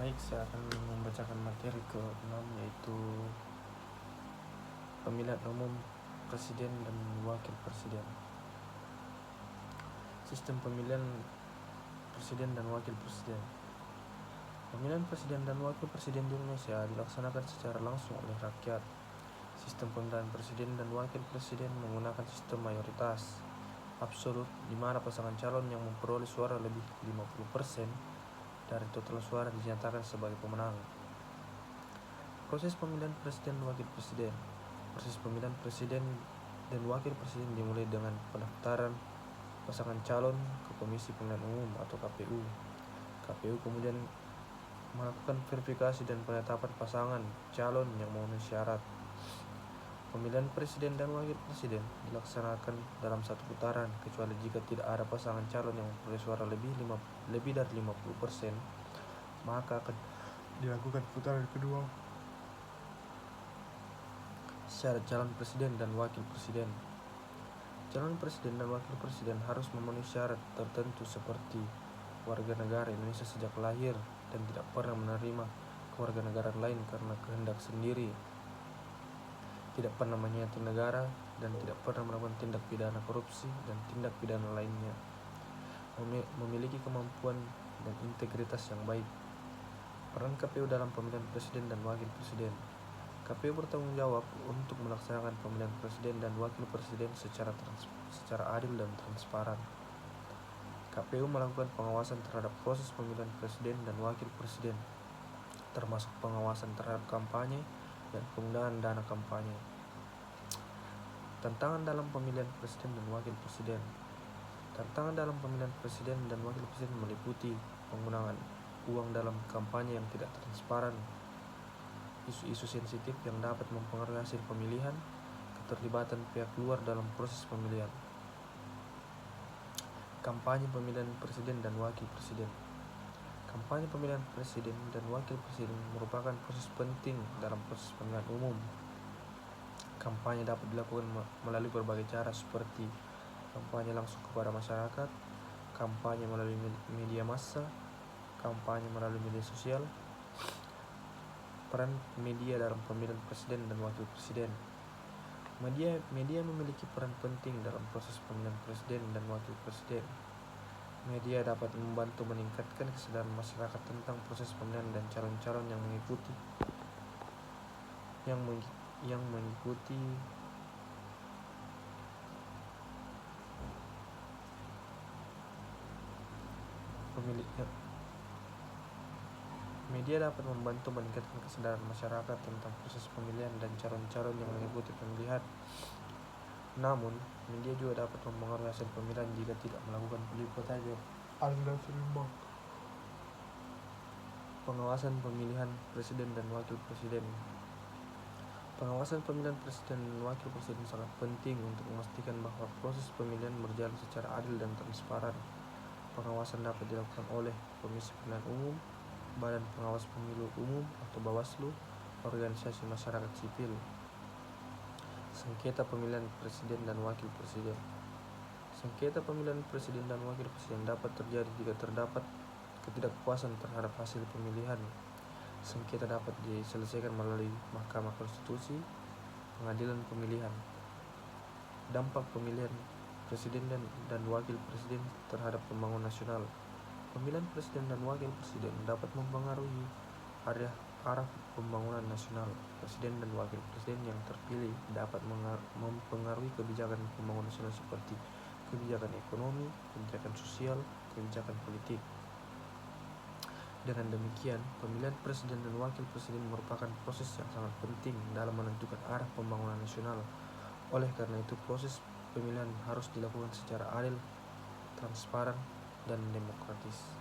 Baik, saya akan membacakan materi ke-6, yaitu pemilihan umum presiden dan wakil presiden. Sistem pemilihan presiden dan wakil presiden. Pemilihan presiden dan wakil presiden di Indonesia dilaksanakan secara langsung oleh rakyat. Sistem pemilihan presiden dan wakil presiden menggunakan sistem mayoritas absolut, di mana pasangan calon yang memperoleh suara lebih 50% dari total suara dinyatakan sebagai pemenang. Proses pemilihan presiden dan wakil presiden. Proses pemilihan presiden dan wakil presiden dimulai dengan pendaftaran pasangan calon ke Komisi Pemilihan Umum atau KPU. KPU kemudian melakukan verifikasi dan penetapan pasangan calon yang memenuhi syarat. Pemilihan presiden dan wakil presiden dilaksanakan dalam satu putaran, kecuali jika tidak ada pasangan calon yang memperoleh suara lebih dari 50%, maka akan dilakukan putaran kedua. Syarat calon presiden dan wakil presiden. Calon presiden dan wakil presiden harus memenuhi syarat tertentu seperti warga negara Indonesia sejak lahir dan tidak pernah menerima kewarganegaraan lain karena kehendak sendiri, tidak pernah mengkhianati negara, dan tidak pernah melakukan tindak pidana korupsi dan tindak pidana lainnya. Memiliki kemampuan dan integritas yang baik. Peran KPU dalam pemilihan presiden dan wakil presiden. KPU bertanggung jawab untuk melaksanakan pemilihan presiden dan wakil presiden secara adil dan transparan. KPU melakukan pengawasan terhadap proses pemilihan presiden dan wakil presiden, termasuk pengawasan terhadap kampanye dan penggunaan dana kampanye. Tantangan dalam pemilihan presiden dan wakil presiden. Tantangan dalam pemilihan presiden dan wakil presiden meliputi penggunaan uang dalam kampanye yang tidak transparan, isu-isu sensitif yang dapat mempengaruhi hasil pemilihan, keterlibatan pihak luar dalam proses pemilihan. Kampanye pemilihan presiden dan wakil presiden. Kampanye pemilihan presiden dan wakil presiden merupakan proses penting dalam proses pemilihan umum. Kampanye dapat dilakukan melalui berbagai cara seperti kampanye langsung kepada masyarakat, kampanye melalui media massa, kampanye melalui media sosial. Peran media dalam pemilihan presiden dan wakil presiden. Media memiliki peran penting dalam proses pemilihan presiden dan wakil presiden. Media dapat membantu meningkatkan kesadaran masyarakat tentang proses pemilihan dan calon-calon yang mengikuti Media dapat membantu meningkatkan kesadaran masyarakat tentang proses pemilihan dan calon-calon yang mengikuti pemilihan. Namun, media juga dapat mempengaruhi hasil pemilihan jika tidak melakukan peliputan yang adil dan seimbang. Pengawasan pemilihan presiden dan wakil presiden. Pengawasan pemilihan presiden dan wakil presiden sangat penting untuk memastikan bahwa proses pemilihan berjalan secara adil dan transparan. Pengawasan dapat dilakukan oleh Komisi Pemilihan Umum, Badan Pengawas Pemilu Umum atau Bawaslu, organisasi masyarakat sipil. Sengketa pemilihan presiden dan wakil presiden. Sengketa pemilihan presiden dan wakil presiden dapat terjadi jika terdapat ketidakpuasan terhadap hasil pemilihan. Sengketa dapat diselesaikan melalui Mahkamah Konstitusi, Pengadilan Pemilihan. Dampak pemilihan presiden dan wakil presiden terhadap pembangunan nasional. Pemilihan presiden dan wakil presiden dapat mempengaruhi arah pembangunan nasional. Presiden dan wakil presiden yang terpilih dapat mempengaruhi kebijakan pembangunan nasional seperti kebijakan ekonomi, kebijakan sosial, kebijakan politik. Dengan demikian, pemilihan presiden dan wakil presiden merupakan proses yang sangat penting dalam menentukan arah pembangunan nasional. Oleh karena itu, proses pemilihan harus dilakukan secara adil, transparan, dan demokratis.